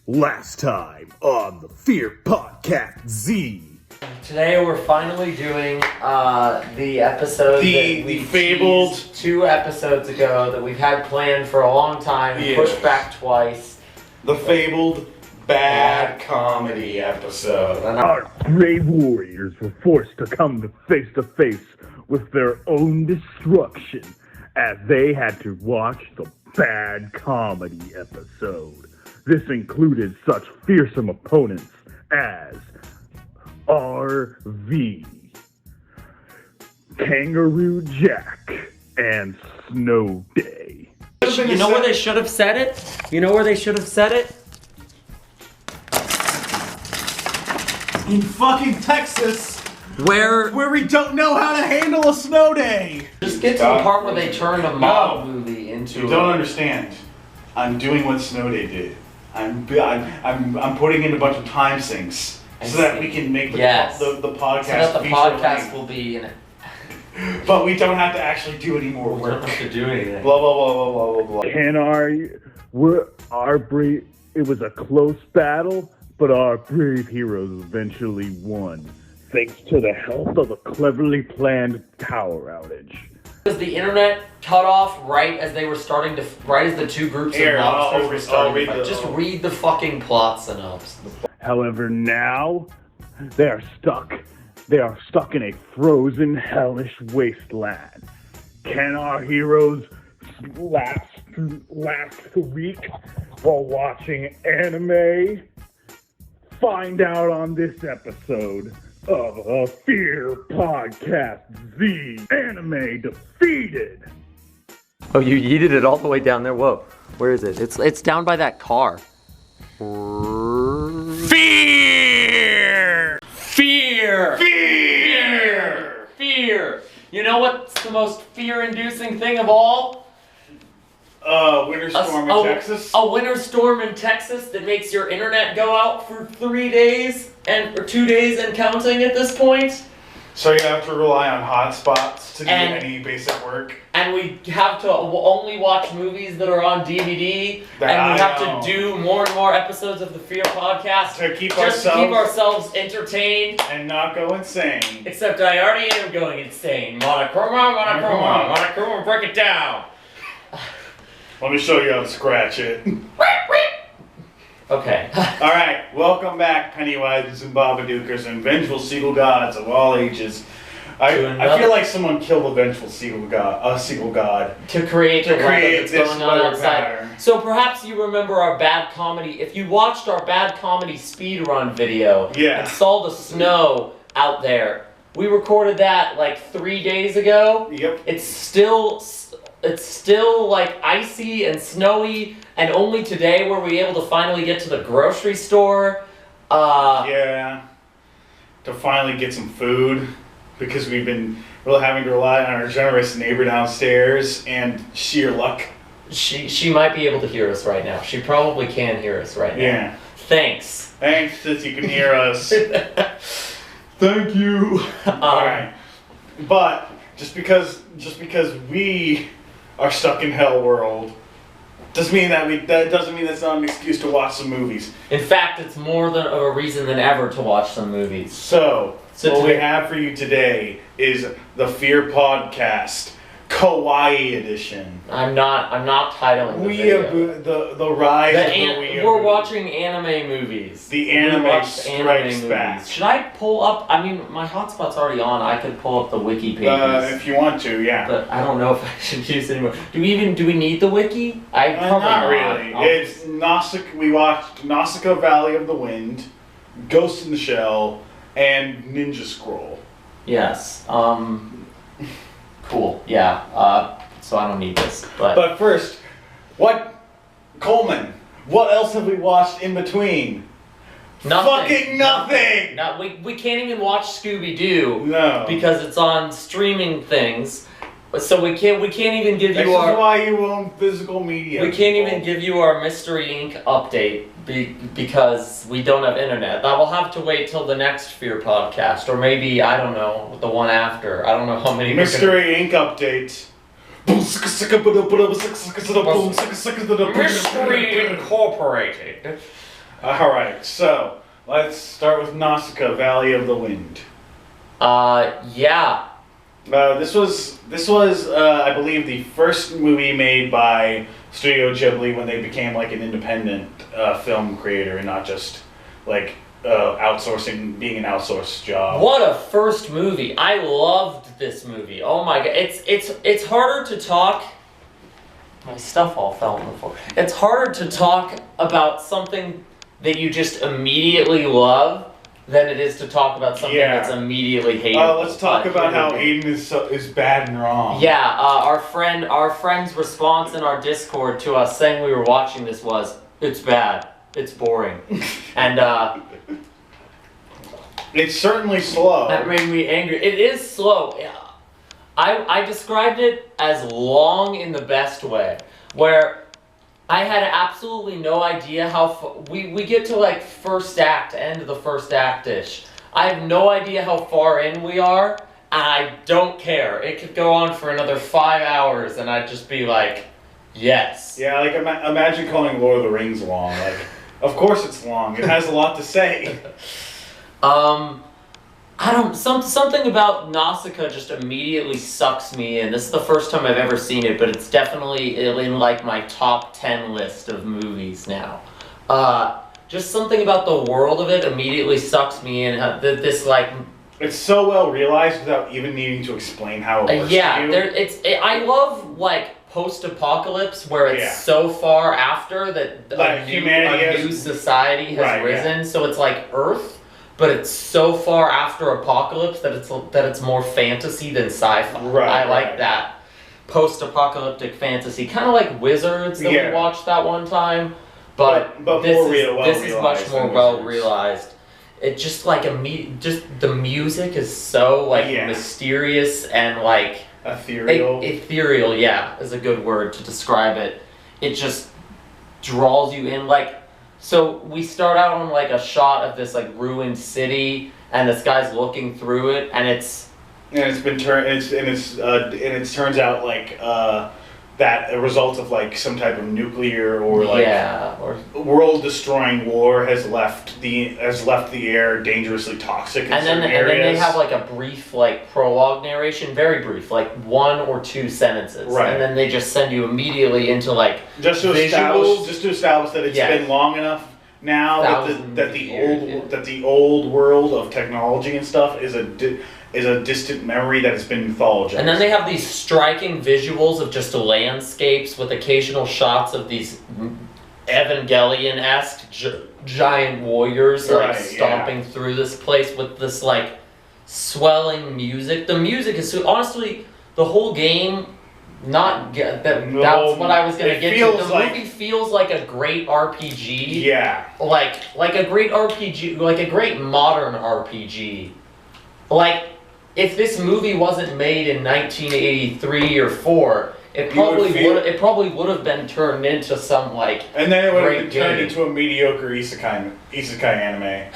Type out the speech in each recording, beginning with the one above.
Last time on the Fear Podcast Z. Today we're finally doing the episode that we fabled 2 episodes ago that we've had planned for a long time and pushed back twice. The fabled bad comedy episode. Our brave warriors were forced to come to face with their own destruction as they had to watch the bad comedy episode. This included such fearsome opponents as RV, Kangaroo Jack, and Snow Day. You know where they should have said it? You know where they should have said it? In fucking Texas, Where we don't know how to handle a snow day. just get to the part where they turned a mob movie into. You don't understand. I'm doing what Snow Day did. I'm putting in a bunch of time sinks so that we can make the podcast. So that the podcast will be in it. But we don't have to actually do any more We work. don't have to do anything. Blah blah blah blah blah blah. It was a close battle, but our brave heroes eventually won, thanks to the help of a cleverly planned power outage. Because the internet cut off right as they were starting to, right as the two groups of monsters were starting to fight. Just read the fucking plot synopsis. However, now they are stuck. They are stuck in a frozen, hellish wasteland. Can our heroes last a week while watching anime? Find out on this episode of a Fear Podcast Z. Anime defeated. Oh, you yeeted it all the way down there. Whoa, where is it? It's down by that car. Fear! Fear! Fear! Fear! You know what's the most fear-inducing thing of all? Winter storm in Texas. A winter storm in Texas that makes your internet go out for 3 days or 2 days and counting at this point. So you have to rely on hotspots to do any basic work. And we have to only watch movies that are on DVD. And we have to do more and more episodes of the Fear Podcast to keep ourselves entertained. And not go insane. Except I already am going insane. Monochroma, break it down. Let me show you how to scratch it. Okay. Alright, welcome back, Pennywises and Babadookers and vengeful seagull gods of all ages. I feel like someone killed a vengeful seagull god. To create the weather that's this going on weather outside. pattern. So perhaps you remember our bad comedy. If you watched our bad comedy speedrun video and saw the snow out there, we recorded that like 3 days ago. Yep. It's still like icy and snowy, and only today were we able to finally get to the grocery store. To finally get some food, because we've been really having to rely on our generous neighbor downstairs and sheer luck. She might be able to hear us right now. She probably can hear us right now. Yeah. Thanks. Thanks that you can hear us. Thank you. Alright. But just because we are stuck in hell world doesn't mean that's not an excuse to watch some movies. In fact, it's more of a reason than ever to watch some movies. So what we have for you today is the Fear Podcast Kawaii Edition. I'm not titling the video. The rise of the we're watching anime movies. The anime strikes back. Should I pull up? I mean, my hotspot's already on. I could pull up the wiki pages. If you want to, yeah. But I don't know if I should use it anymore. Do we need the wiki? Not really. It's Nausicaa. We watched Nausicaa Valley of the Wind, Ghost in the Shell, and Ninja Scroll. Yes. Cool. Yeah. So I don't need this. But first, Coleman? What else have we watched in between? Nothing. Fucking nothing. No, we can't even watch Scooby-Doo. No. Because it's on streaming things. So we can't even give you our. This is why you own physical media. We can't even give you our Mystery Inc. update because we don't have internet. I will have to wait till the next Fear Podcast, or maybe I don't know the one after. I don't know how many. Mystery Inc. update. Mystery Incorporated. Alright, so let's start with Nausicaa, Valley of the Wind. Yeah. This was I believe the first movie made by Studio Ghibli when they became like an independent film creator and not just like being an outsourced job. What a first movie. I loved this movie. Oh my god. It's harder to talk. My stuff all fell on the floor. It's harder to talk about something that you just immediately love than it is to talk about something that's immediately hated. Let's talk about how Aiden is bad and wrong. Yeah, our friend's response in our Discord to us saying we were watching this was, "It's bad. It's boring," and it's certainly slow. That made me angry. It is slow. I described it as long in the best way, where I had absolutely no idea how we get to like first act, end of the first act-ish. I have no idea how far in we are, and I don't care. It could go on for another 5 hours, and I'd just be like, yes. Yeah, like imagine calling Lord of the Rings long. Like, of course it's long. It has a lot to say. Something about Nausicaa just immediately sucks me in. This is the first time I've ever seen it, but it's definitely in like my top 10 list of movies now. Just something about the world of it immediately sucks me in. This like... It's so well realized without even needing to explain how it works to you. I love like post-apocalypse where it's so far after that a new society has risen. Yeah. So it's like Earth, but it's so far after apocalypse that it's more fantasy than sci-fi. I like that post-apocalyptic fantasy, kind of like Wizards that we watched that one time, but this is much more well realized. It just like just the music is so like mysterious and like ethereal. Ethereal, yeah, is a good word to describe it. It just draws you in. Like, so we start out on like a shot of this like ruined city, and this guy's looking through it, and it turns out like that a result of like some type of nuclear or like world-destroying war has left the air dangerously toxic in certain areas. And then they have like a brief like prologue narration, very brief, like 1 or 2 sentences, and then they just send you immediately into like just to establish that it's been long enough now that the old world of technology and stuff is a distant memory that has been mythologized. And then they have these striking visuals of just landscapes with occasional shots of these Evangelion-esque giant warriors stomping through this place with this like swelling music. The music is honestly the whole game. That's what I was gonna get to. The movie feels like a great RPG. Yeah. Like a great RPG, like a great modern RPG. Like, if this movie wasn't made in 1983 or 4, it probably would have been turned into some like. And then it would have been turned into a mediocre isekai anime.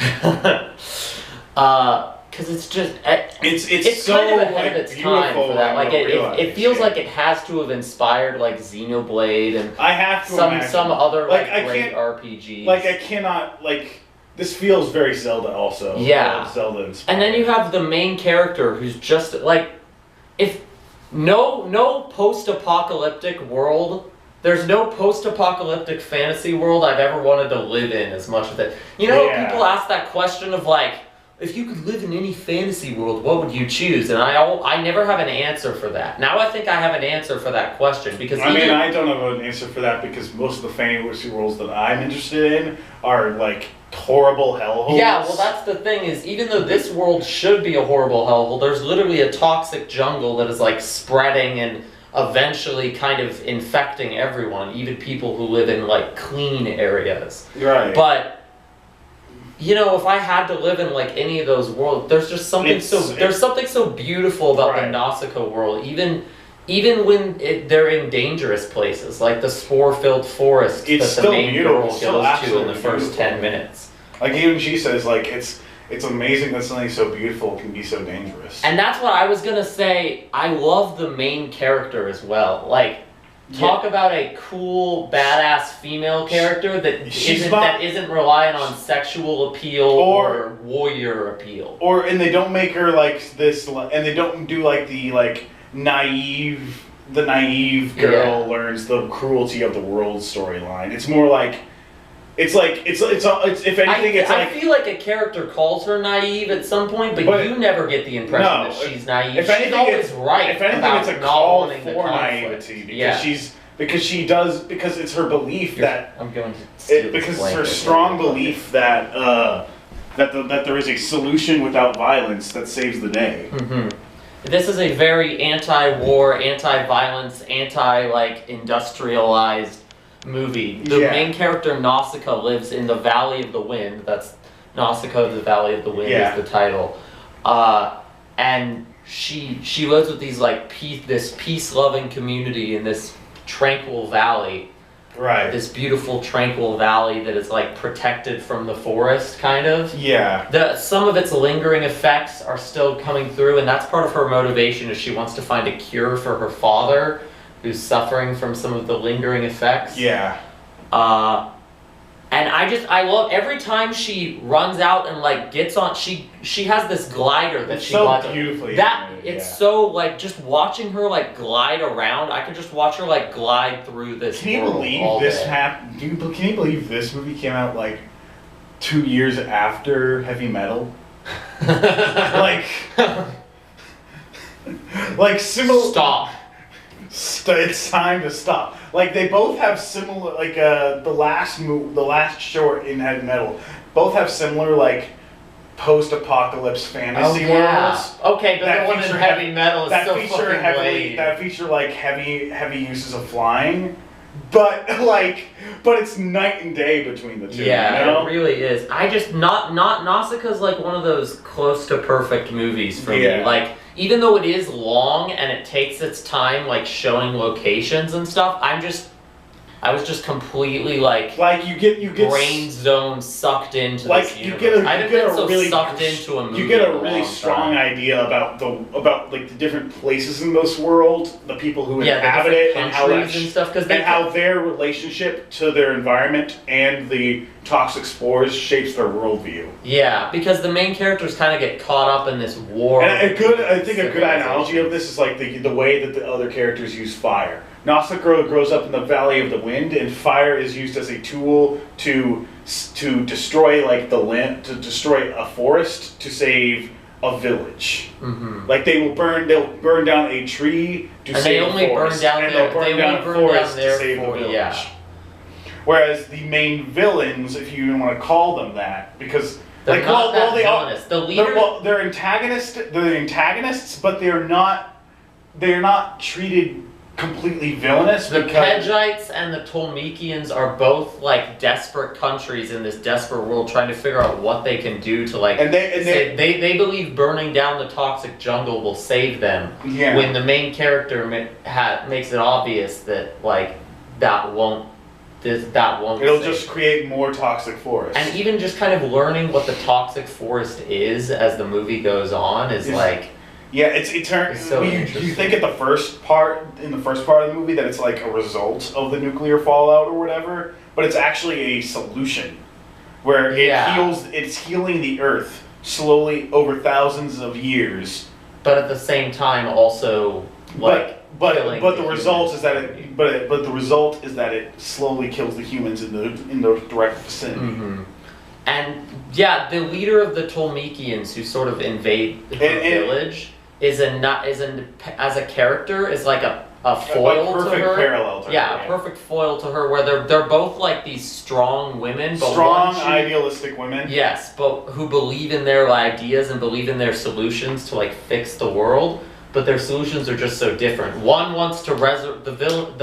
Because it's just it's so kind of ahead of its time for that. Like it feels like it has to have inspired like Xenoblade and I have to some other like great RPGs. Like I cannot like. This feels very Zelda also. Yeah. Zelda inspired. And then you have the main character who's just like, if no post-apocalyptic world, there's no post-apocalyptic fantasy world I've ever wanted to live in as much as it. You know, people ask that question of like, if you could live in any fantasy world, what would you choose? And I never have an answer for that. Now I think I have an answer for that question because I don't have an answer for that because most of the fantasy worlds that I'm interested in are like horrible hellholes. Yeah, well that's the thing is even though this world should be a horrible hellhole, there's literally a toxic jungle that is like spreading and eventually kind of infecting everyone, even people who live in like clean areas. Right. But you know, if I had to live in like any of those worlds, there's just something so beautiful about the Nausicaa world. Even when they're in dangerous places, like the spore-filled forest that the main girl goes to in the first 10 minutes. Like even she says, like it's amazing that something so beautiful can be so dangerous. And that's what I was gonna say. I love the main character as well. Like Talk about a cool, badass female character that isn't relying on sexual appeal or warrior appeal. And they don't make her like this, and they don't do like the naive girl learns the cruelty of the world storyline. It's more like if anything, I feel like a character calls her naive at some point, but you never get the impression that she's naive. She's always right. If anything, it's a call for naivety because it's her belief that I'm going to steal because it's her strong belief that that there is a solution without violence that saves the day. Mm-hmm. This is a very anti-war, anti-violence, industrialized movie. The main character, Nausicaa, lives in the Valley of the Wind. That's Nausicaa, the Valley of the Wind is the title. And she lives with these this peace-loving community in this tranquil valley. Right. This beautiful tranquil valley that is protected from the forest, kind of. Yeah. Some of its lingering effects are still coming through, and that's part of her motivation is she wants to find a cure for her father, who's suffering from some of the lingering effects. Yeah. And I love every time she runs out and gets on. She has this glider that she got beautifully. So just watching her glide around. I could just watch her glide through this. Can you believe this happened? Can you believe this movie came out 2 years after Heavy Metal? Similar. Stop. It's time to stop. They both have similar, the last short in Heavy Metal, both have similar post-apocalypse fantasy worlds. Okay, but the one in Heavy Metal is so fucking lame. That feature heavy uses of flying, but it's night and day between the two. Yeah, it really is. Nausicaa's one of those close to perfect movies for me. Even though it is long and it takes its time showing locations and stuff, I was just completely you get brain zone sucked into this universe. I haven't been so sucked into a movie. You get a really strong idea about the different places in this world, the people who inhabit it, and how their relationship to their environment and the toxic spores shapes their worldview. Yeah, because the main characters kind of get caught up in this war. And I think a good analogy of this is the way that the other characters use fire. Nausicaa grows up in the Valley of the Wind, and fire is used as a tool to destroy to destroy a forest to save a village. Mm-hmm. They'll burn down a tree to save a forest, they'll burn down a forest to save the village. Yeah. Whereas the main villains, if you even want to call them that, because they're antagonists, they're antagonists, but they're not treated completely villainous. The Pedgites and the Tolmekians are both desperate countries in this desperate world trying to figure out what they can do to they believe burning down the toxic jungle will save them. Yeah. When the main character makes it obvious that that won't. It'll just create more toxic forest. And even just kind of learning what the toxic forest is as the movie goes on is yeah, it's so you think in the first part of the movie that it's a result of the nuclear fallout or whatever, but it's actually a solution where it's healing the earth slowly over thousands of years. But at the same time also but the result is that it slowly kills the humans in the direct vicinity. Mm-hmm. And the leader of the Tolmekians who sort of invade the village as a character is a foil to her. Parallel to her. A perfect foil to her, where they're both these strong women, but idealistic women. Yes, but who believe in their ideas and believe in their solutions to fix the world. But their solutions are just so different. One wants to resurrect the villain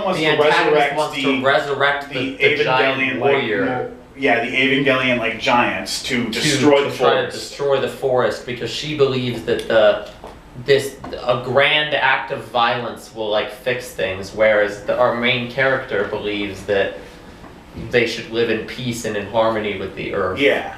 wants to resurrect the giant warrior. The Evangelion giants to destroy the forest. Try to destroy the forest because she believes that a grand act of violence will fix things, whereas our main character believes that they should live in peace and in harmony with the earth. Yeah.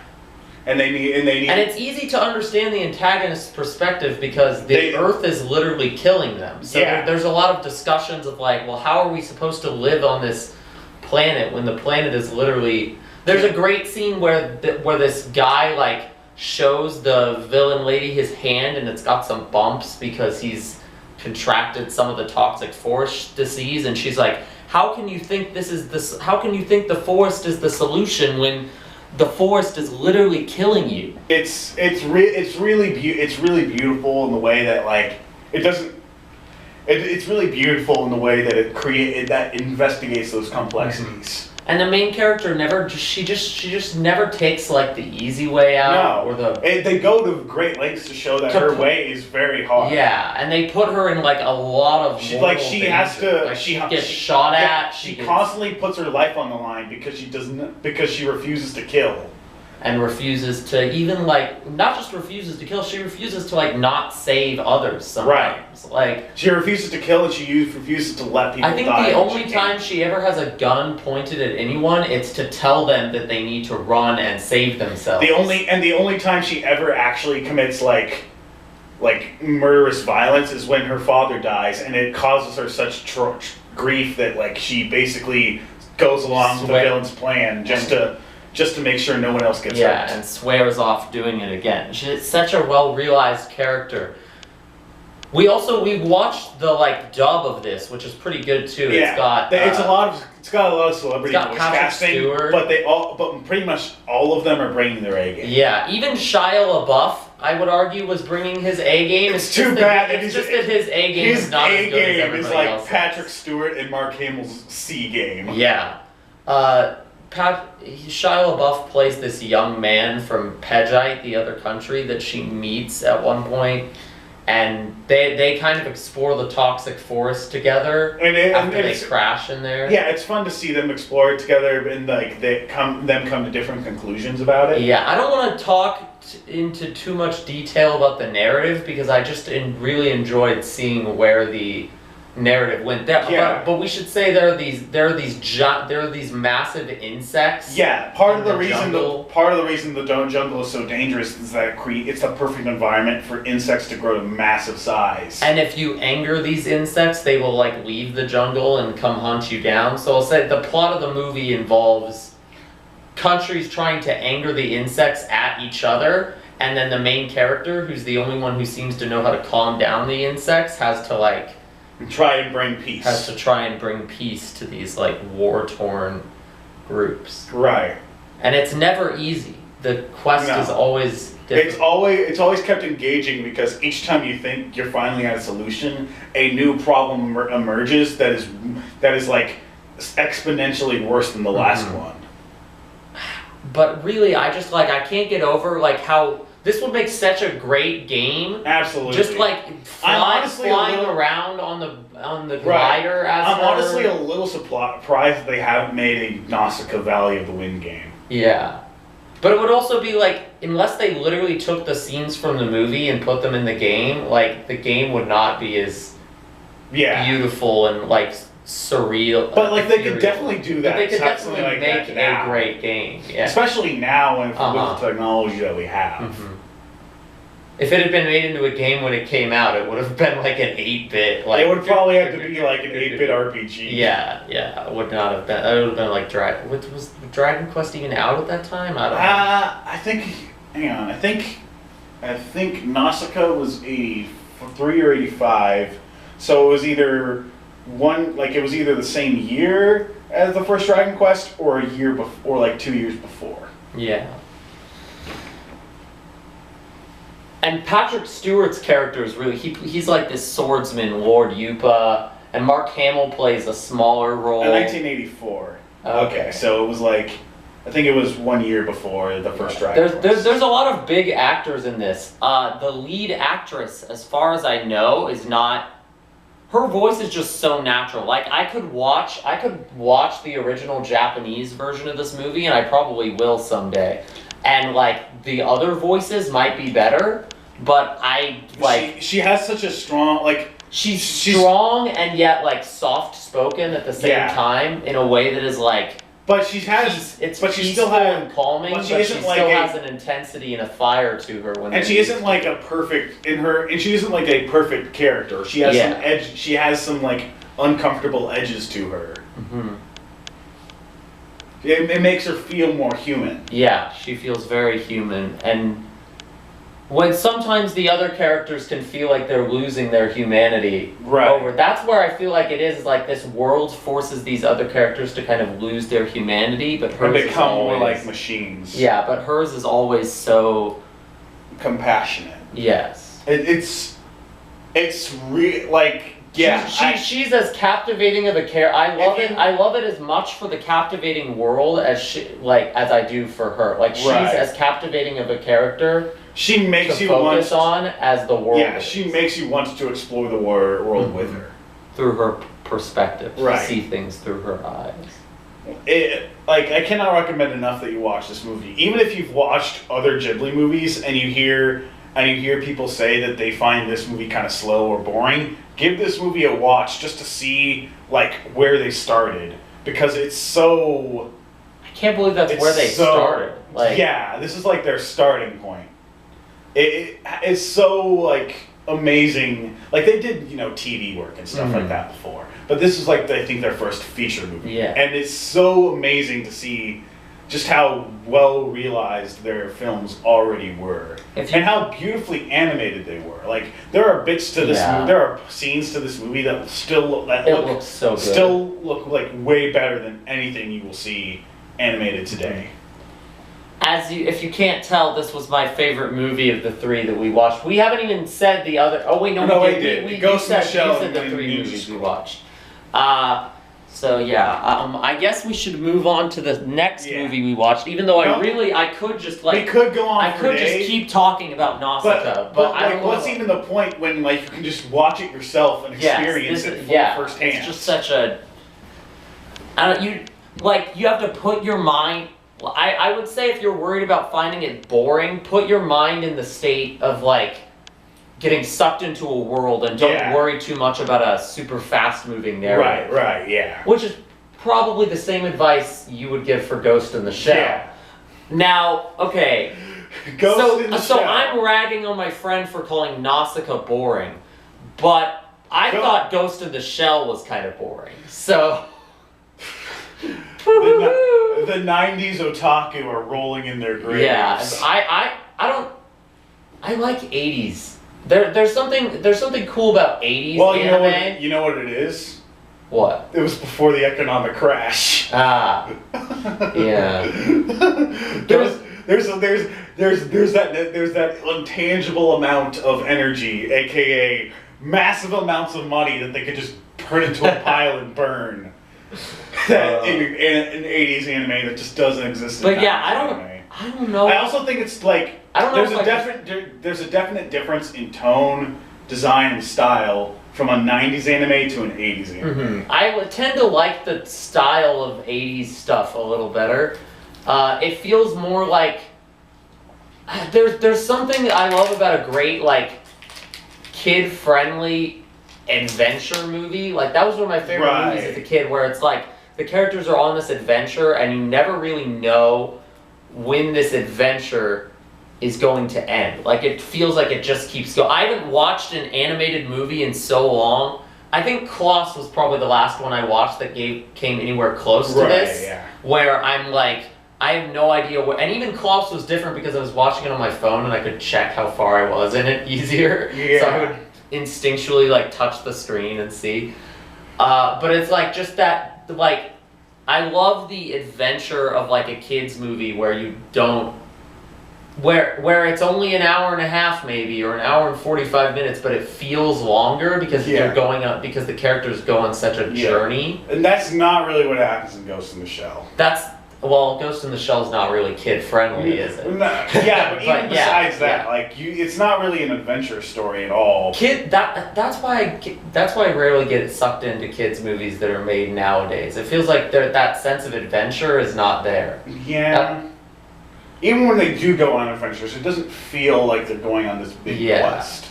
And they need. And it's easy to understand the antagonist's perspective because the Earth is literally killing them. So there's a lot of discussions of like, well, how are we supposed to live on this planet when the planet is literally... There's a great scene where this guy like shows the villain lady his hand and it's got some bumps because he's contracted some of the toxic forest disease, and she's like, how can you think how can you think the forest is the solution when the forest is literally killing you? It's really beautiful in the way that like it doesn't. It's really beautiful in the way that it investigates those complexities. And the main character she just never takes like the easy way out. No, they go to great lengths to show that her way is very hard. Yeah, and they put her in like a lot of she has to. Like, she gets shot at. She constantly puts her life on the line because she refuses to kill. And refuses to even like not just refuses to kill, she refuses to like not save others sometimes. Right. Like she refuses to kill and she refuses to let people die. I think the only time she ever has a gun pointed at anyone, it's to tell them that they need to run and save themselves. The only time she ever actually commits like murderous violence is when her father dies, and it causes her such grief that like she basically goes along with the villain's plan just to make sure no one else gets hurt. Yeah, and swears off doing it again. She's such a well-realized character. We watched the like dub of this, which is pretty good too. Yeah, it's got a lot of celebrity voice casting, Stewart. but pretty much all of them are bringing their A game. Yeah, even Shia LaBeouf, I would argue, was bringing his A game. It's too bad. It's just that his A game is not as good as everybody else's. His A game is like Patrick Stewart and Mark Hamill's C game. Yeah. Shia LaBeouf plays this young man from Pejite, the other country, that she meets at one point, and they kind of explore the toxic forest together after they crash in there. Yeah, it's fun to see them explore it together and like come to different conclusions about it. Yeah, I don't want to talk into too much detail about the narrative because I just really enjoyed seeing where the narrative went there. Yeah. But we should say there are these massive insects. Yeah, part of the reason the jungle is so dangerous is that it's the perfect environment for insects to grow to massive size. And if you anger these insects, they will like leave the jungle and come hunt you down. So I'll say the plot of the movie involves countries trying to anger the insects at each other, and then the main character, who's the only one who seems to know how to calm down the insects, has to try and bring peace to these like war-torn groups. Right. And it's never easy. The quest is always difficult. It's always kept engaging because each time you think you're finally at a solution, a new problem emerges that is like exponentially worse than the last one. But really, I can't get over like how this would make such a great game. Absolutely. Just like flying around on the glider. Right. I'm honestly a little surprised that they haven't made a Nausicaa Valley of the Wind game. Yeah. But it would also be like, unless they literally took the scenes from the movie and put them in the game, like the game would not be as beautiful and like surreal. But like they could definitely do that. But they could definitely like make a great game. Yeah. Especially now with the technology that we have. Mm-hmm. If it had been made into a game when it came out, it would have been like an 8-bit. Like, it would probably have to be like an 8-bit RPG. Yeah, it would not have been. It would have been like was Dragon Quest even out at that time? I don't know. I think. Hang on. I think Nausicaa was 83 or 85. So it was either the same year as the first Dragon Quest, or a year before, or like 2 years before. Yeah. And Patrick Stewart's character is really, he's like this swordsman, Lord Yupa, and Mark Hamill plays a smaller role. In 1984. Okay, so it was like, I think it was 1 year before the first Dragon Quest. There's a lot of big actors in this. The lead actress, as far as I know, is not, her voice is just so natural. Like, I could watch the original Japanese version of this movie, and I probably will someday. And like the other voices might be better, but she has such a strong she's strong and yet like soft spoken at the same time in a way that is like But she has, it's but she still has and calming, but she still has an intensity and a fire to her. And she isn't like a perfect and she isn't like a perfect character. She has some edge. She has some like uncomfortable edges to her. Mm-hmm. It makes her feel more human. Yeah, she feels very human, and when sometimes the other characters can feel like they're losing their humanity over. That's where I feel like it is like this world forces these other characters to kind of lose their humanity, but hers and become always, more like machines. Yeah, but hers is always so compassionate. Yes, it's real. Like yeah, she's as captivating of a character. I love it as much for the captivating world as I do for her. Like she's as captivating of a character. She makes to you focus want on as the world. Yeah, she makes you want to explore the world with her through her perspective. Right, see things through her eyes. I cannot recommend enough that you watch this movie. Even if you've watched other Ghibli movies and you hear people say that they find this movie kind of slow or boring, give this movie a watch just to see like where they started, because it's so. I can't believe that's where they started. Like, yeah, this is like their starting point. It's so like amazing. Like they did, TV work and stuff like that before, but this is like I think their first feature movie. Yeah, and it's so amazing to see just how well realized their films already were, and how beautifully animated they were. Like there are bits to this, there are scenes to this movie that looks so good. Still look like way better than anything you will see animated today. If you can't tell, this was my favorite movie of the three that we watched. We haven't even said the other. Oh wait, no, we did. Ghost in the Shell. You said the three movies we watched. So yeah, I guess we should move on to the next movie we watched. Even though I could just like we could go on. I could just keep talking about Nausicaa, but I don't know. What's even the point when like you can just watch it yourself and experience it firsthand? It's just such a. You have to put your mind. I would say if you're worried about finding it boring, put your mind in the state of like getting sucked into a world and don't worry too much about a super fast moving narrative. Right, yeah. Which is probably the same advice you would give for Ghost in the Shell. Yeah. Now, okay. So I'm ragging on my friend for calling Nausicaa boring, but I thought Ghost in the Shell was kind of boring. So the 90s otaku are rolling in their graves. Yeah, I like 80s. There's something cool about 80s anime. You know what it is? What? It was before the economic crash. Ah. Yeah. There's that intangible amount of energy, aka massive amounts of money that they could just turn into a pile and burn. That in 80s anime that just doesn't exist. But yeah, I don't know. I also think it's like there's a definite difference in tone, design, and style from a 90s anime to an 80s anime. Mm-hmm. I would tend to like the style of 80s stuff a little better. It feels more like there's something that I love about a great like kid-friendly adventure movie. Like that was one of my favorite movies as a kid, where it's like the characters are on this adventure and you never really know when this adventure is going to end. Like it feels like it just keeps going. I haven't watched an animated movie in so long. I think Klaus was probably the last one I watched that came anywhere close to this. Where I'm like, I have no idea what, and even Klaus was different because I was watching it on my phone and I could check how far I was in it easier. Yeah. So I would instinctually like touch the screen and see. But it's like just that, like, I love the adventure of like a kid's movie where you don't, where it's only an hour and a half maybe, or an hour and 45 minutes, but it feels longer because you're going up, because the characters go on such a journey. And that's not really what happens in Ghost in the Shell. Well, Ghost in the Shell is not really kid friendly, is it? Yeah, but even besides that, like it's not really an adventure story at all. That's why I rarely get sucked into kids movies that are made nowadays. It feels like that sense of adventure is not there. Yeah. Even when they do go on adventures, it doesn't feel like they're going on this big quest.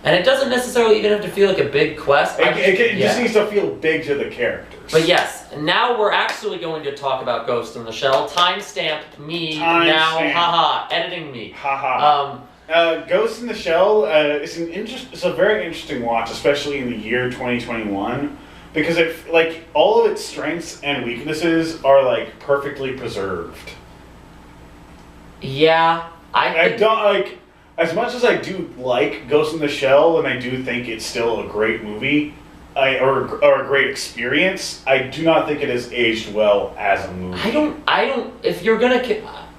And it doesn't necessarily even have to feel like a big quest. It just needs to feel big to the characters. But yes, now we're actually going to talk about Ghost in the Shell. Timestamped me now, haha, editing me. Haha. Ghost in the Shell it's a very interesting watch, especially in the year 2021, because all of its strengths and weaknesses are like perfectly preserved. Yeah, I don't like. As much as I do like Ghost in the Shell, and I do think it's still a great movie, or a great experience, I do not think it has aged well as a movie. I don't. If you're gonna,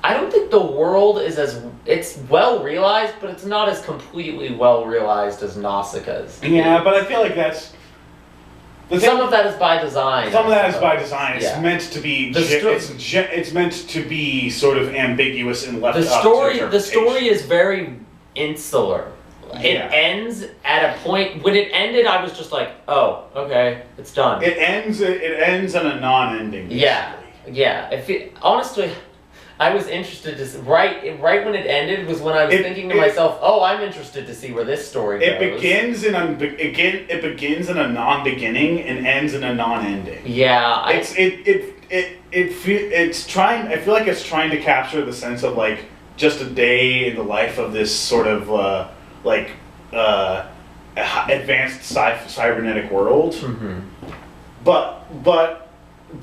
I don't think the world is it's well realized, but it's not as completely well realized as Nausicaa's. Yeah, but I feel like that's. Some of that is by design. Some of that is by design. It's meant to be. It's meant to be sort of ambiguous and left up to interpretation. The story is very insular. It ends at a point. When it ended, I was just like, "Oh, okay, it's done." It ends on a non-ending. Basically. Yeah. Honestly, I was interested to right when it ended was when I was thinking to myself, "Oh, I'm interested to see where this story goes." It begins in a non-beginning and ends in a non-ending. Yeah, it's trying. I feel like it's trying to capture the sense of like just a day in the life of this sort of advanced cybernetic world. Mm-hmm. But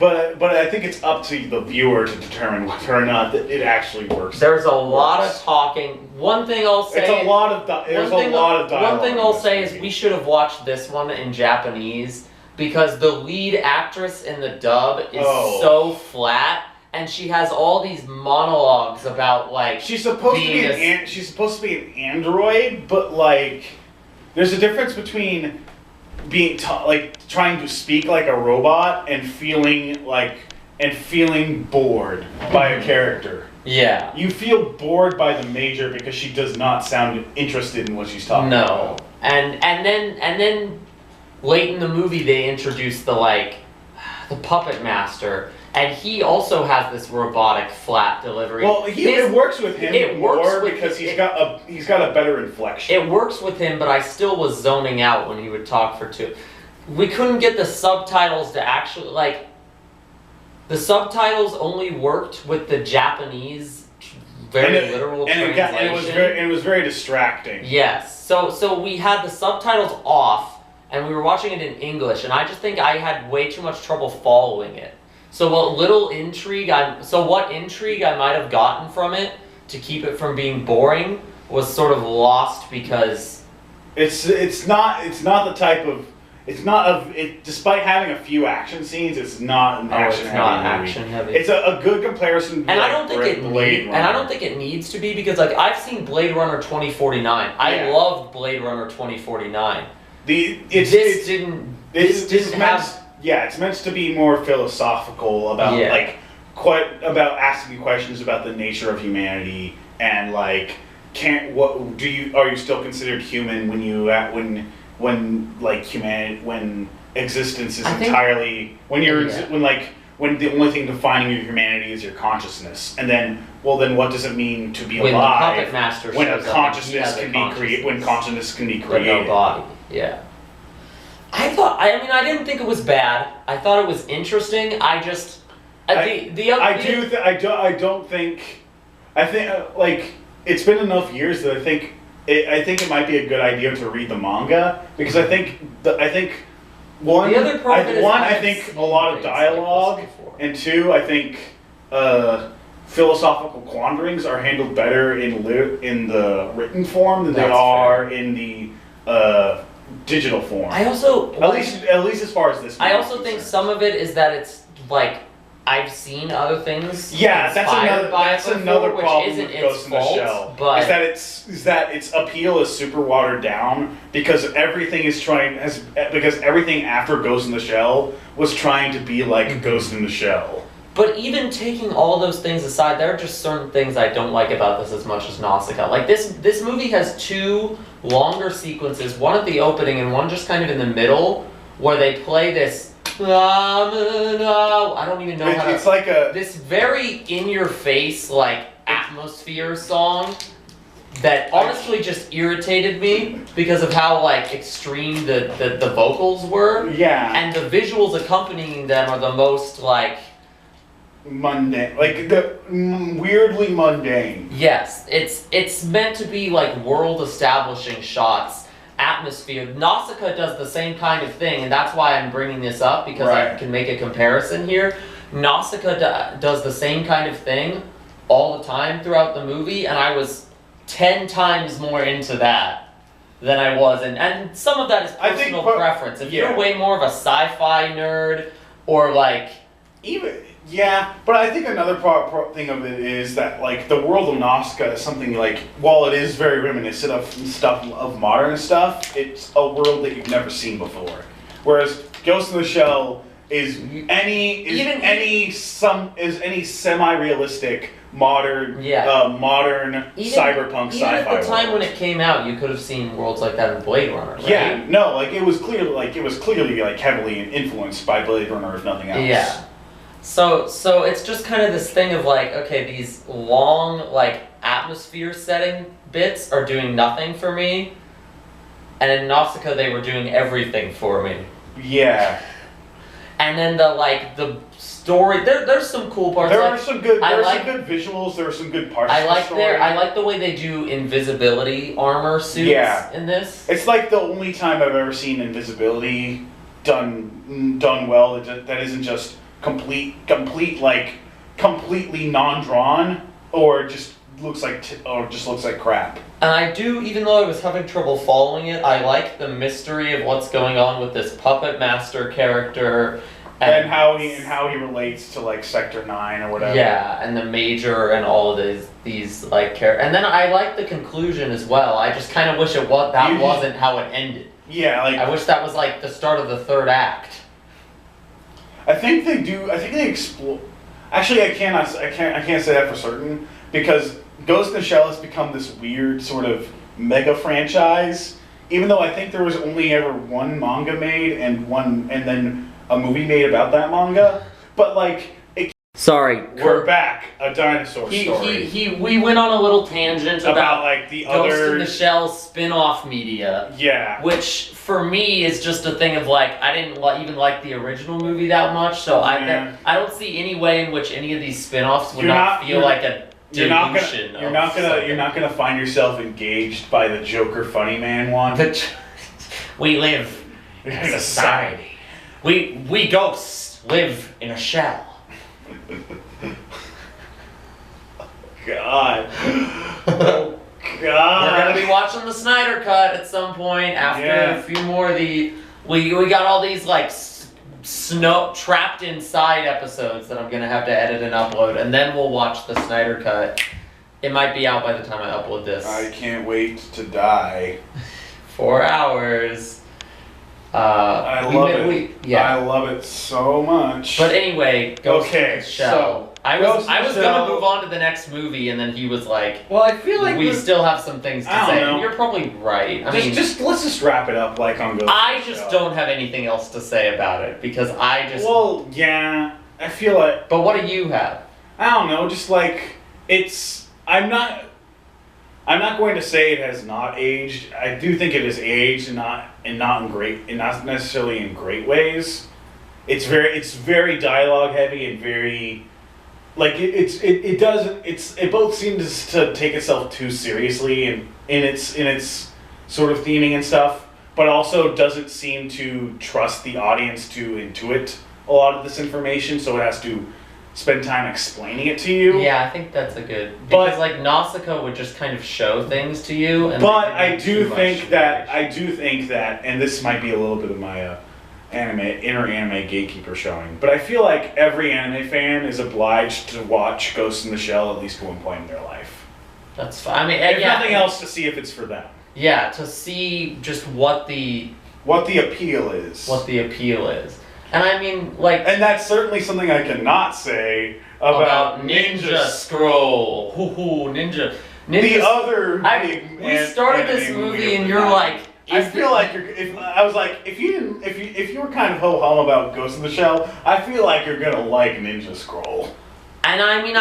I think it's up to the viewer to determine whether or not that it actually works. There's a lot of talking. One thing I'll say. There's a lot of dialogue. One thing I'll say is we should have watched this one in Japanese because the lead actress in the dub is so flat. And she has all these monologues about like she's supposed to be an android, but like there's a difference between being trying to speak like a robot and feeling bored by a character. Yeah. You feel bored by the major because she does not sound interested in what she's talking about. No. And then late in the movie they introduce the puppet master. And he also has this robotic flat delivery. Well, it works with him because he's got a better inflection. It works with him, but I still was zoning out when he would talk for two. We couldn't get the subtitles to actually the subtitles only worked with the Japanese literal translation. And it was very distracting. Yes. So we had the subtitles off, and we were watching it in English, and I just think I had way too much trouble following it. So what intrigue I might have gotten from it to keep it from being boring was sort of lost because it's not the type of despite having a few action scenes, it's not an action heavy. It's a good comparison. And I don't think it needs to be because I've seen Blade Runner 2049. I loved Blade Runner 2049. It's meant to be more philosophical about about asking questions about the nature of humanity and are you still considered human when existence is entirely when the only thing defining your humanity is your consciousness, and then what does it mean to be alive when consciousness can be created? No body. Yeah. I didn't think it was bad. I thought it was interesting. I think it's been enough years that I think it might be a good idea to read the manga because I think one I think a lot of dialogue, and two I think philosophical quandaries are handled better in the written form than they are in the digital form. I also at least as far as this. I also think some of it is that it's I've seen other things. Yeah, that's another problem with Ghost in the Shell. But is that its appeal is super watered down because everything after Ghost in the Shell was trying to be like Ghost in the Shell. But even taking all those things aside, there are just certain things I don't like about this as much as Nausicaa. This movie has two longer sequences, one at the opening and one just kind of in the middle, where they play this. I don't even know how to. It's like this very in-your-face atmosphere song, that honestly just irritated me because of how like extreme the vocals were. Yeah. And the visuals accompanying them are the most like mundane, like the weirdly mundane. Yes, it's meant to be like world establishing shots, atmosphere. Nausicaa does the same kind of thing, and that's why I'm bringing this up because I can make a comparison here. Nausicaa does the same kind of thing all the time throughout the movie, and I was 10 times more into that than I was, and some of that is personal preference. If you're way more of a sci-fi nerd, or like but I think another thing of it is that like the world of Nausicaa is something like, while it is very reminiscent of stuff of modern stuff, it's a world that you've never seen before. Whereas Ghost in the Shell is any semi-realistic modern cyberpunk sci-fi. Even at the time when it came out, you could have seen worlds like that in Blade Runner, right? Yeah, no, like it was clearly heavily influenced by Blade Runner, if nothing else. Yeah. So it's just kind of this thing of like, okay, these long like atmosphere setting bits are doing nothing for me, and in Nausicaa they were doing everything for me. Yeah. And then the story, there's some cool parts. There are some good visuals. There are some good parts. I like the way they do invisibility armor suits in this. It's like the only time I've ever seen invisibility done well that isn't just completely non-drawn or just looks like crap. And I do, even though I was having trouble following it, I like the mystery of what's going on with this puppet master character. And how he relates to like Sector 9 or whatever. Yeah, and the Major and all of these like characters. And then I like the conclusion as well. I just kind of wish wasn't how it ended. Yeah, like I wish that was like the start of the third act. I think they explore. Actually, I can't say that for certain because Ghost in the Shell has become this weird sort of mega franchise. Even though I think there was only ever one manga made and then a movie made about that manga, but like sorry, we're back. A dinosaur story. We went on a little tangent about like the Ghost other in the Shell spin-off media. Yeah. Which for me is just a thing of like I didn't even like the original movie that much, so I don't see any way in which any of these spin-offs would not feel like a dilution. You're not gonna find yourself engaged by the Joker Funny Man one. We live in a society. We ghosts live in a shell. God. Oh, God. We're gonna be watching the Snyder Cut at some point after a few more of the. We got all these like snow trapped inside episodes that I'm gonna have to edit and upload, and then we'll watch the Snyder Cut. It might be out by the time I upload this. I can't wait to die. 4 hours. I love it. I love it so much. But anyway, Ghost in the Shell. I was gonna move on to the next movie, and then he was like, "Well, I feel like we still have some things to say." And you're probably right. Let's just wrap it up like on Ghost. I just don't have anything else to say about it because I just. Well, yeah, I feel like. But what do you have? I don't know. Just like it's. I'm not going to say it has not aged. I do think it has aged, and not necessarily in great ways. It's very dialogue heavy and very, like it both seems to take itself too seriously in its sort of theming and stuff, but also doesn't seem to trust the audience to intuit a lot of this information, so it has to spend time explaining it to you. Yeah, I think that's a good. Because like Nausicaa would just kind of show things to you. But I do think that, and this might be a little bit of my inner anime gatekeeper showing, but I feel like every anime fan is obliged to watch Ghost in the Shell at least one point in their life. That's fine. I mean, if nothing else, to see if it's for them. Yeah, to see just what the appeal is. What the appeal is. And I mean, like... And that's certainly something I cannot say about Ninja Scroll. Ninja. The other we started this movie and you're like... I feel like if you were kind of ho-hum about Ghost in the Shell, I feel like you're gonna like Ninja Scroll. And I mean,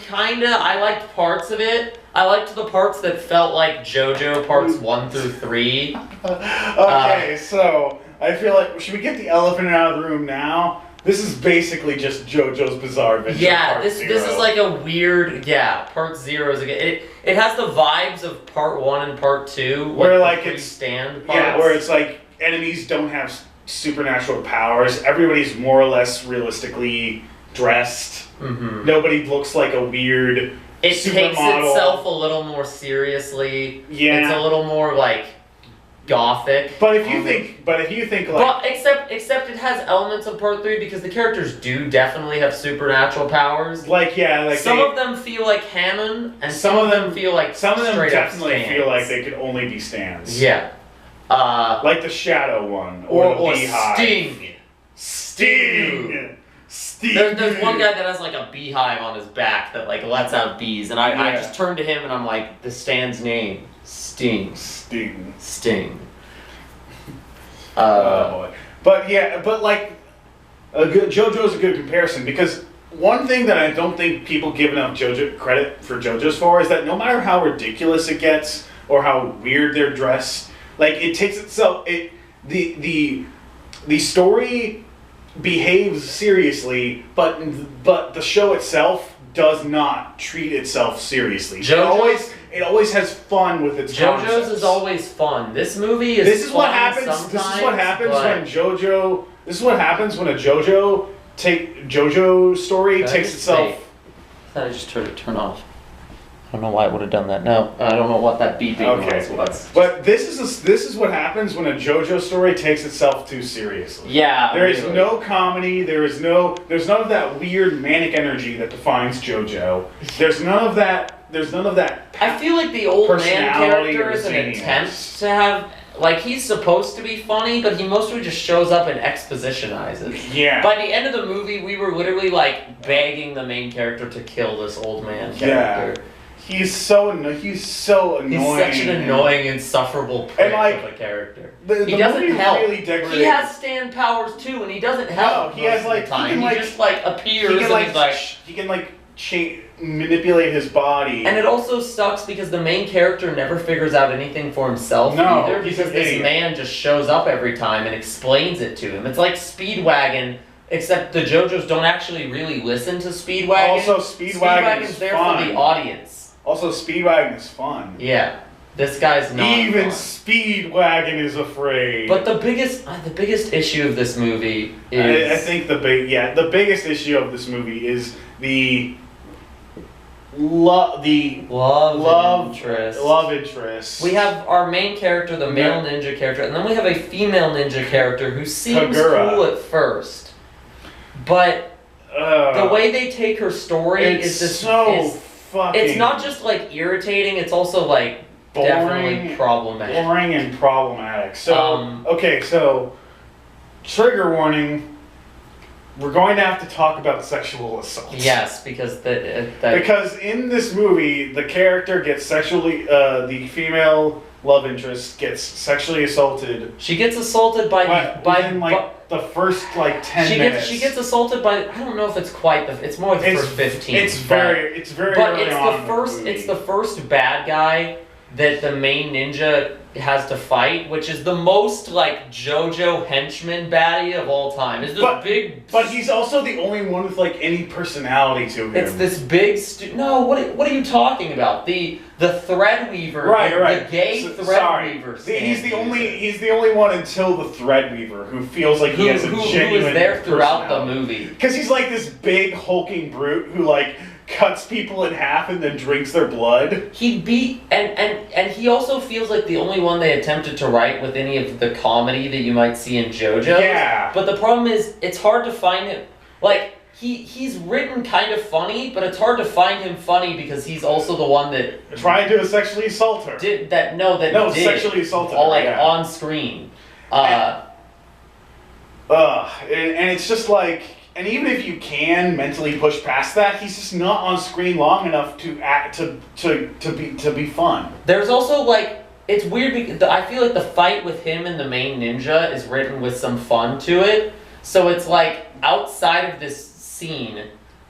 I liked parts of it. I liked the parts that felt like JoJo parts 1 through 3. Okay, so I feel like, should we get the elephant out of the room now? This is basically just JoJo's Bizarre Adventure. Yeah, this is like a weird, part 0 is again. It has the vibes of part 1 and part 2, where like it's stand parts. Yeah, where it's like enemies don't have supernatural powers. Everybody's more or less realistically dressed. Mm-hmm. Nobody looks like a weird. It takes itself a little more seriously. Yeah, it's a little more like gothic. But if you think like, well, except it has elements of part 3 because the characters do definitely have supernatural powers. Like some of them feel like Hammond, and some of them feel like some of them definitely stands. feel like they could only be stands. Yeah, like the Shadow one or the Beehive. Sting. There's one guy that has like a beehive on his back that like lets out bees, and I just turned to him and I'm like, the stand's name, Sting. Oh boy. But like, JoJo's a good comparison because one thing that I don't think people give enough JoJo credit for JoJo's for is that no matter how ridiculous it gets or how weird they're dressed, like it takes itself. The story behaves seriously, but the show itself does not treat itself seriously. It always has fun with its JoJo's concepts. is always fun. This movie is This is fun what happens when a JoJo story takes itself. I thought I just turned it off. I don't know why I would have done that. No, I don't know what that beeping was. But this is what happens when a JoJo story takes itself too seriously. Yeah. There is no comedy. There's none of that weird manic energy that defines JoJo. There's none of that. I feel like the old man character is an attempt to have, like, he's supposed to be funny, but he mostly just shows up and expositionizes. Yeah. By the end of the movie, we were literally like begging the main character to kill this old man character. Yeah. He's so annoying. He's such an annoying, insufferable prick of a character. He doesn't help. Really he has stand powers too, and he doesn't help. No, he has like time. He just like appears he can manipulate his body. And it also sucks because the main character never figures out anything for himself either, because this man just shows up every time and explains it to him. It's like Speedwagon. Except the JoJos don't actually really listen to Speedwagon. Also, Speedwagon's there fun. for the audience. Also, Speedwagon is fun. Yeah, this guy's not. Even fun. Speedwagon is afraid. But the biggest issue of this movie is. I think the biggest issue of this movie is the love interest. We have our main character, the male ninja character, and then we have a female ninja character who seems cool at first, but the way they take her story is just it's not just like irritating; it's also like definitely problematic. Boring and problematic. So so trigger warning. We're going to have to talk about sexual assault. Yes, because because in this movie, the character gets the female love interest gets sexually assaulted. She gets assaulted by the first 10 minutes. She gets assaulted by, I don't know if it's quite it's more like the first 15. It's very early on. It's the first bad guy that the main ninja has to fight, which is the most like JoJo henchman baddie of all time. But he's also the only one with any personality to him. It's this big what are you talking about? The Threadweaver, right. The gay Threadweaver. He's the only one until the Threadweaver who feels like he has a genuine who is there throughout the movie. Because he's like this big hulking brute who cuts people in half and then drinks their blood. And he also feels like the only one they attempted to write with any of the comedy that you might see in JoJo. Yeah. But the problem is, it's hard to find him. He's written kind of funny, but it's hard to find him funny because he's also the one that tried to sexually assault her. Sexually assaulted her. On screen. And it's just and even if you can mentally push past that, he's just not on screen long enough to be fun. There's also it's weird because I feel like the fight with him and the main ninja is written with some fun to it. So it's outside of this scene,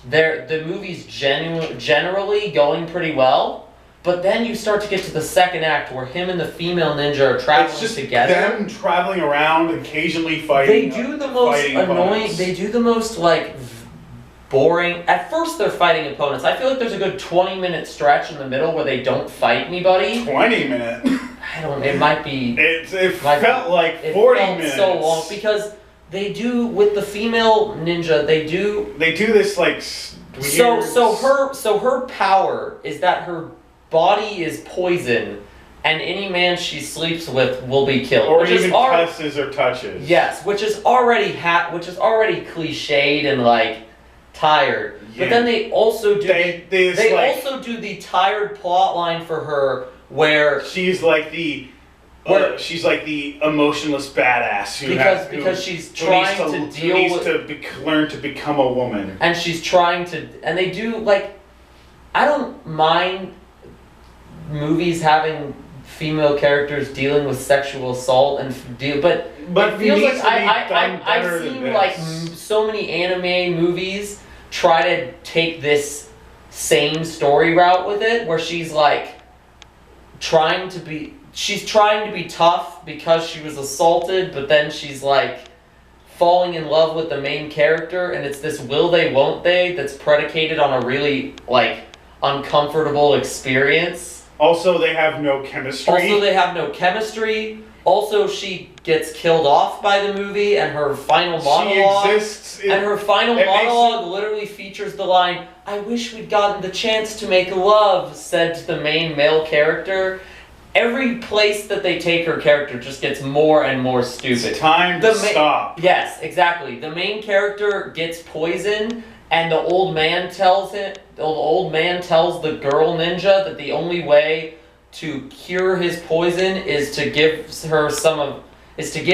the movie's generally going pretty well. But then you start to get to the second act where him and the female ninja are traveling it's just together. Them traveling around, occasionally fighting. They do the most annoying. Opponents. They do the most boring. At first, they're fighting opponents. I feel like there's a good 20-minute stretch in the middle where they don't fight anybody. 20 minutes. I don't. It might be. It felt like 40 minutes. So long because they do with the female ninja. They do this like. Weird... So her power is that her body is poison, and any man she sleeps with will be killed. Or even kisses or touches. Yes, which is already cliched and like tired. Yeah. But then they also do also do the tired plot line for her where she's like the emotionless badass because she's trying to learn to become a woman, and she's trying to, and they do like, I don't mind movies having female characters dealing with sexual assault but it feels like I've seen like so many anime movies try to take this same story route with it, where she's like trying to be tough because she was assaulted, but then she's like falling in love with the main character, and it's this will they won't they that's predicated on a really like uncomfortable experience. Also, they have no chemistry. Also, she gets killed off by the movie, and her final monologue. Literally features the line, "I wish we'd gotten the chance to make love," said to the main male character. Every place that they take her character just gets more and more stupid. It's time to stop. Yes, exactly. The main character gets poisoned, and the old man tells the girl ninja that the only way to cure his poison is to give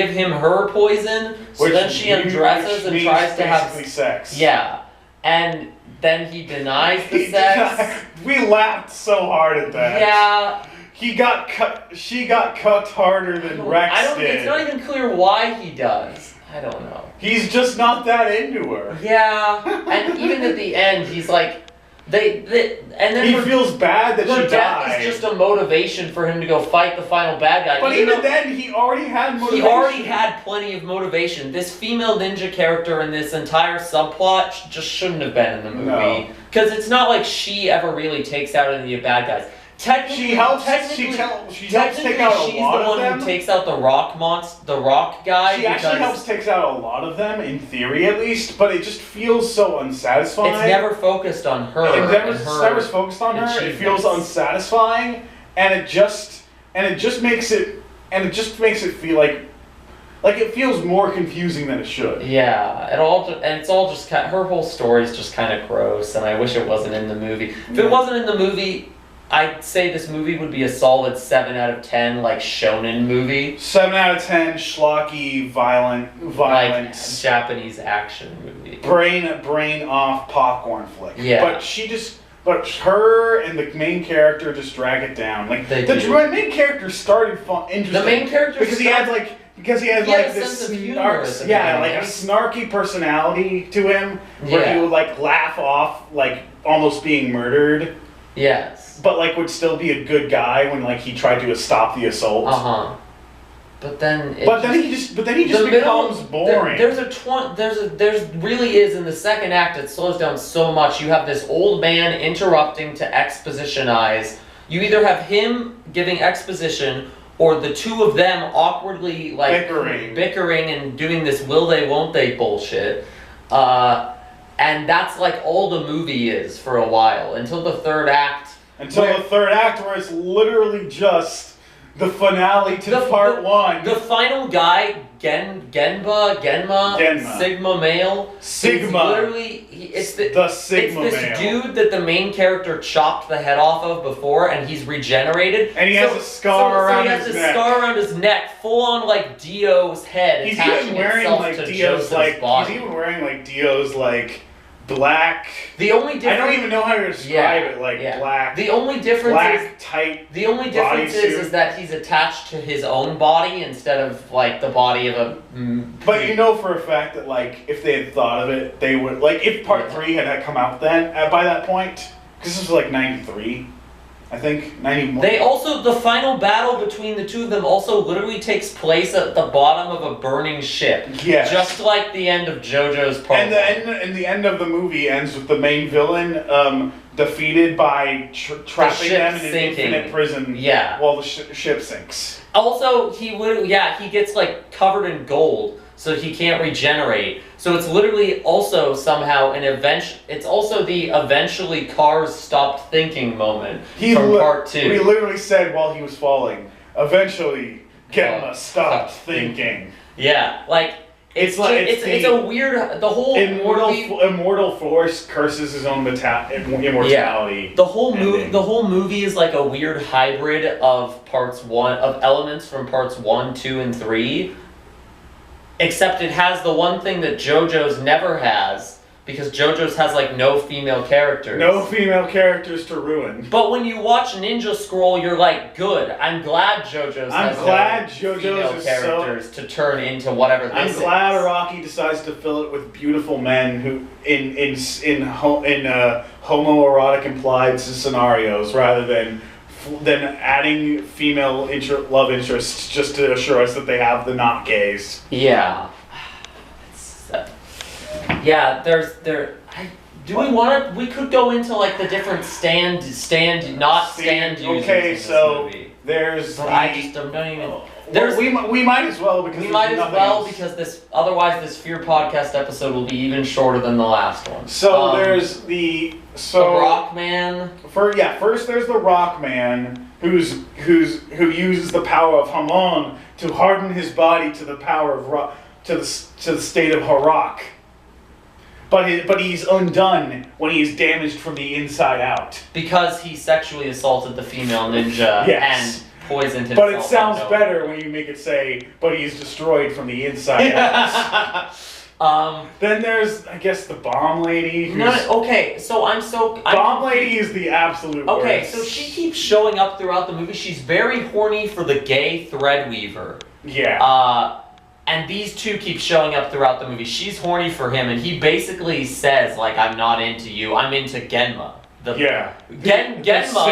him her poison. So then she undresses and tries to have sex. Yeah, and then he denies the sex. We laughed so hard at that. Yeah. She got cucked harder than Rex did. It's not even clear why he does. I don't know. He's just not that into her. Yeah, and even at the end, he's like, and then he feels bad that she died. Her death is just a motivation for him to go fight the final bad guy. But even then, he already had motivation. He already had plenty of motivation. This female ninja character in this entire subplot just shouldn't have been in the movie. Because it's not like she ever really takes out any of the bad guys. Technically, she helps take out a lot of them. She's the one who takes out the rock guy. She actually helps take out a lot of them, in theory at least, but it just feels so unsatisfying. It's never focused on her. It's never focused on her. It feels unsatisfying, and it just makes it feel like it feels more confusing than it should. Yeah, it's all just her whole story is just kind of gross, and I wish it wasn't in the movie. If it wasn't in the movie, I'd say this movie would be a solid 7 out of 10, like shonen movie. 7 out of 10, schlocky, violent, like Japanese action movie. Brain off popcorn flick. Yeah. But her and the main character just drag it down. Like the main character started interesting. The main character because he had this snarky personality to him, where he would like laugh off like almost being murdered. Yes. But like would still be a good guy when like he tried to stop the assault. But then he just becomes boring. There's really is in the second act it slows down so much. You have this old man interrupting to expositionize. You either have him giving exposition or the two of them awkwardly like bickering and doing this will they won't they bullshit. And that's like all the movie is for a while until the third act. Where it's literally just the finale to part one. The final guy, Genma, Sigma male. Sigma. Literally, it's the Sigma male. It's this dude that the main character chopped the head off of before, and he's regenerated. And he has a scar around his neck. He has a scar around his neck, full on like Dio's head. He's even wearing like Dio's like. He's even wearing like Dio's like black. The only difference, I don't even know how to describe it. Like black. The only difference black tight. The only difference is that he's attached to his own body instead of like the body of a. But you know for a fact that like if they had thought of it, they would like if Part 3 had come out then by that point, because this was like 93. I think 91. They also, the final battle between the two of them also literally takes place at the bottom of a burning ship. Yes. Just like the end of JoJo's program. And the end of the movie ends with the main villain defeated by trapping them in an infinite prison while the ship sinks. Also, he gets like covered in gold, so he can't regenerate. So it's literally also somehow it's also the eventually cars stopped thinking moment from Part 2. He literally said while he was falling, eventually Genma stopped thinking. Yeah, like it's a weird immortal force curses his own immortality. Yeah. The whole movie is like a weird hybrid of elements from parts 1, 2, and 3. Except it has the one thing that JoJo's never has, because JoJo's has like no female characters. No female characters to ruin. But when you watch Ninja Scroll, you're like, good. I'm glad JoJo's has no female characters to turn into whatever this is. I'm glad Araki decides to fill it with beautiful men who in homoerotic implied scenarios rather than adding female love interests just to assure us that they have the not gays. Yeah. We could go into like the different stand users okay, in this so movie. There's but I just don't even. We might as well because otherwise this Fear podcast episode will be even shorter than the last one. So there's the Rock Man. First there's the Rock Man who uses the power of Hamon to harden his body to the power of to the state of Harak. But he's undone when he's damaged from the inside out. Because he sexually assaulted the female ninja and poisoned himself. But it sounds better when you make it say, but he's destroyed from the inside out. Then there's, I guess, the Bomb Lady. Bomb Lady is the absolute worst. Okay, so she keeps showing up throughout the movie. She's very horny for the gay Threadweaver. Yeah. And these two keep showing up throughout the movie. She's horny for him, and he basically says, like, I'm not into you, I'm into Genma. Genma,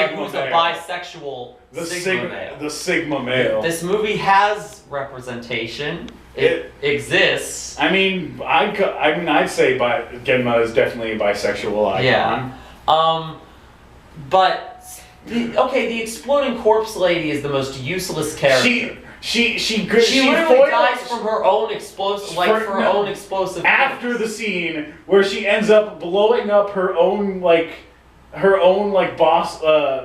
who's a bisexual Sigma male. The Sigma male. This movie has representation. It exists. I mean, I'd say Genma is definitely a bisexual icon. Yeah. But the exploding corpse lady is the most useless character. She literally dies from her own explosive, own explosive. After the scene where she ends up blowing up her own boss,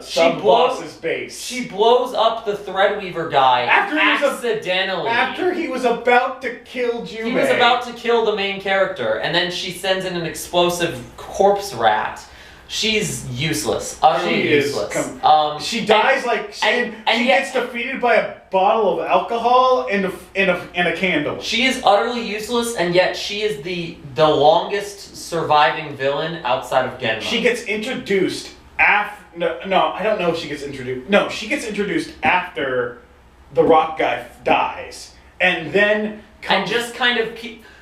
sub-boss's base. She blows up the Threadweaver guy accidentally. After he was about to kill Jume. He was about to kill the main character, and then she sends in an explosive corpse rat. She's useless. Utterly useless. She dies she gets defeated by a bottle of alcohol and a candle. She is utterly useless, and yet she is the longest surviving villain outside of Genma. She gets introduced after. No, I don't know if she gets introduced. No, she gets introduced after the rock guy dies, and then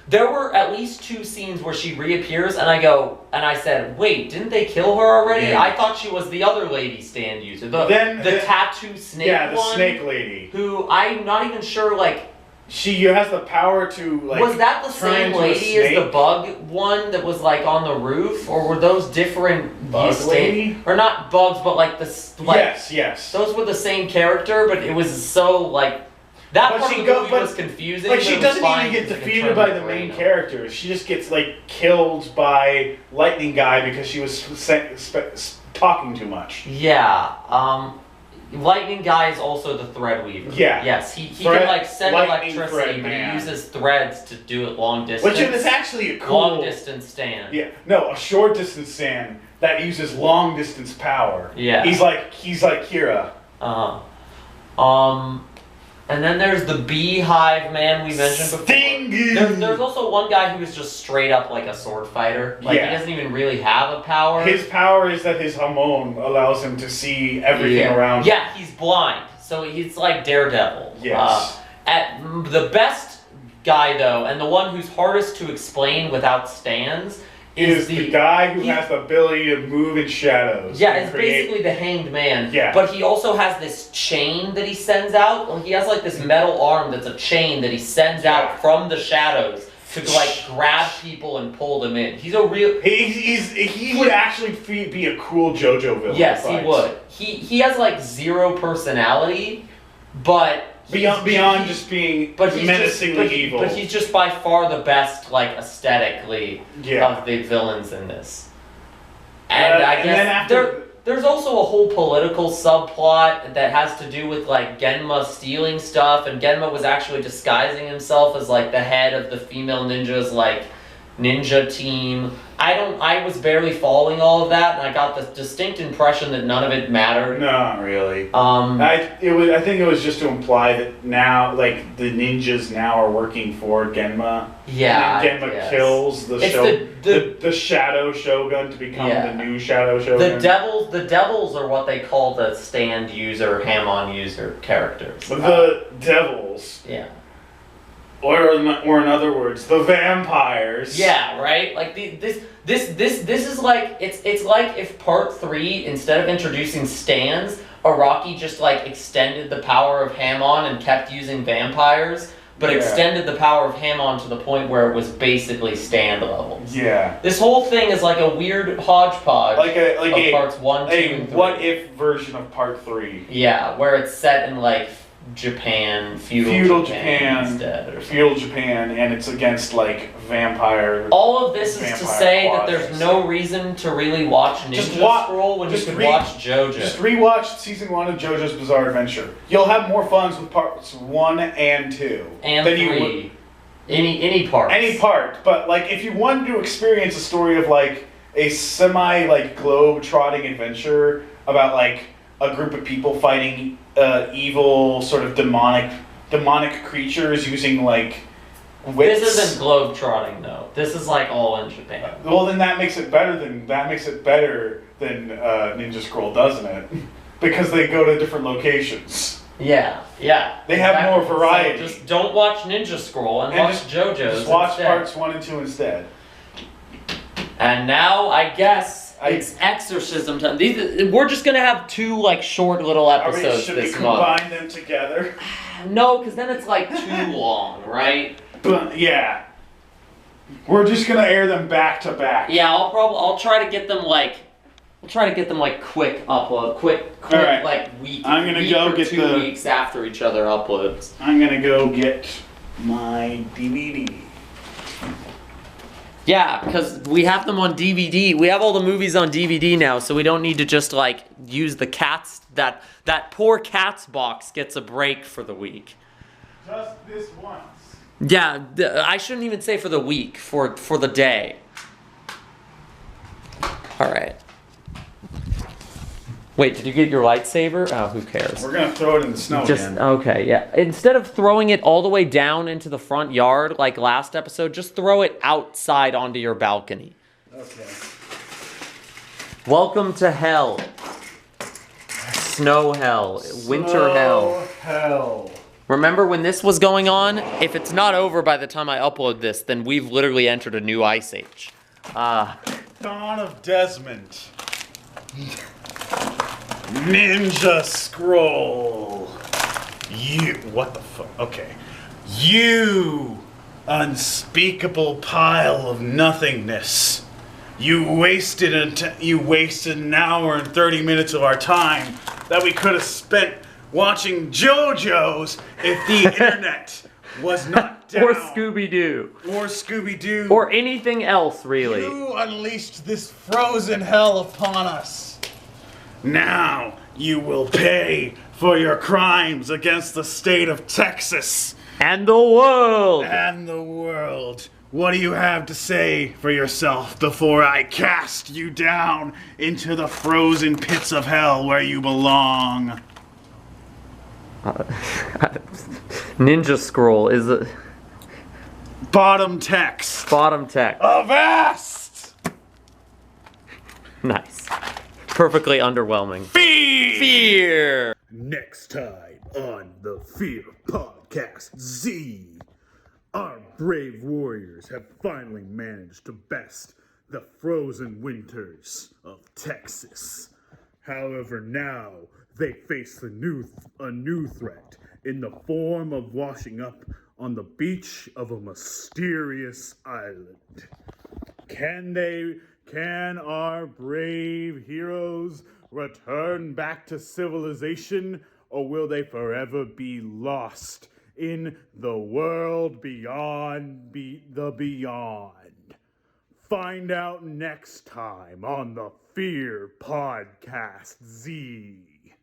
there were at least 2 scenes where she reappears, and I said, wait, didn't they kill her already? Yeah. I thought she was the other lady stand user. The tattoo snake one. Yeah, the snake lady. Who, I'm not even sure, she has the power to, was that the same lady as the bug one that was, on the roof? Or were those different... Bug lady? Or not bugs, but, yes. Those were the same character, but it was so, that part of the movie was confusing. She doesn't even get defeated by the main characters. She just gets killed by Lightning Guy because she was talking too much. Yeah. Lightning Guy is also the Threadweaver. Yeah. Yes, he can send electricity, but he uses threads to do it long distance. Which is actually a cool long distance stand. Yeah. No, a short distance stand that uses long distance power. Yeah. He's like Kira. And then there's the Beehive Man we mentioned before. There's also one guy who is just straight up like a sword fighter. Like he doesn't even really have a power. His power is that his hamon allows him to see everything around him. Yeah, he's blind. So he's like Daredevil. Yes. At the best guy though, and the one who's hardest to explain without stands, is the guy who has the ability to move in shadows. Yeah, it's basically the Hanged Man. Yeah. But he also has this chain that he sends out. He has like this metal arm that's a chain that he sends out from the shadows to like grab people and pull them in. He's a real. He would actually be a cool JoJo villain. Yes, he would. He has like zero personality, but. Beyond just being menacingly evil. But he's just by far the best, like, aesthetically of the villains in this. And I guess there's also a whole political subplot that has to do with, like, Genma stealing stuff, and Genma was actually disguising himself as, like, the head of the female ninjas, like, ninja team. I was barely following all of that, and I got the distinct impression that none of it mattered. Not really. I think it was just to imply that now, like, the ninjas now are working for Genma. Yeah. And Genma kills the Shadow Shogun to become the new Shadow Shogun. The devils are what they call the stand user, Hamon user characters. The devils. Yeah. Or in other words, the vampires. Yeah, right. Like this is like it's like if Part 3, instead of introducing stands, Araki just like extended the power of Hamon and kept using vampires, but extended the power of Hamon to the point where it was basically stand levels. Yeah. This whole thing is like a weird hodgepodge of parts 1, 2, and 3. What if version of Part 3. Yeah, where it's set in like Japan, feudal Japan instead. Feudal Japan, and it's against like vampire. All of this is to say that there's no reason to really watch Ninja Scroll when you could watch JoJo. Just rewatch season 1 of JoJo's Bizarre Adventure. You'll have more fun with parts 1 and 2 and 3. Any part. Any part, but like if you wanted to experience a story of like a semi like globe trotting adventure about like a group of people fighting evil sort of demonic creatures using like wits. This isn't globe-trotting though. This is like all in Japan. Well, then that makes it better than Ninja Scroll, doesn't it? Because they go to different locations. Yeah. They have more variety. So just don't watch Ninja Scroll and watch JoJo's. Just watch instead. parts 1 and 2 instead. And now I guess it's exorcism time. We're just gonna have 2 like short little episodes should this we month. Combine them together? No, because then it's like too long, right? But yeah, we're just gonna air them back to back. Yeah, I'll try to get them like quick upload, quick right. like week. I'm gonna go get 2 weeks after each other uploads. I'm gonna go get my DVD. Yeah, because we have them on DVD. We have all the movies on DVD now, so we don't need to just like use the Cats. That poor Cats box gets a break for the week. Just this once. Yeah, I shouldn't even say for the week, for the day. All right. Wait, did you get your lightsaber? Oh, who cares? We're gonna throw it in the snow again. Okay, yeah. Instead of throwing it all the way down into the front yard like last episode, just throw it outside onto your balcony. Okay. Welcome to hell. Snow hell. Winter hell. Remember when this was going on? If it's not over by the time I upload this, then we've literally entered a new ice age. Dawn of Desmond. Ninja Scroll. What the fuck? Okay. You unspeakable pile of nothingness. You wasted an hour and 30 minutes of our time that we could have spent watching JoJo's if the internet was not down. Or Scooby-Doo. Or anything else, really. You unleashed this frozen hell upon us. Now you will pay for your crimes against the state of Texas. And the world. What do you have to say for yourself before I cast you down into the frozen pits of hell where you belong? Ninja scroll is a Bottom text. bottom text. Avast! Nice. Perfectly underwhelming. Fear! Next time on the Fear Podcast Z, our brave warriors have finally managed to best the frozen winters of Texas. However, now they face a new threat in the form of washing up on the beach of a mysterious island. Can our brave heroes return back to civilization, or will they forever be lost in the world beyond the beyond? Find out next time on the Fear Podcast Z.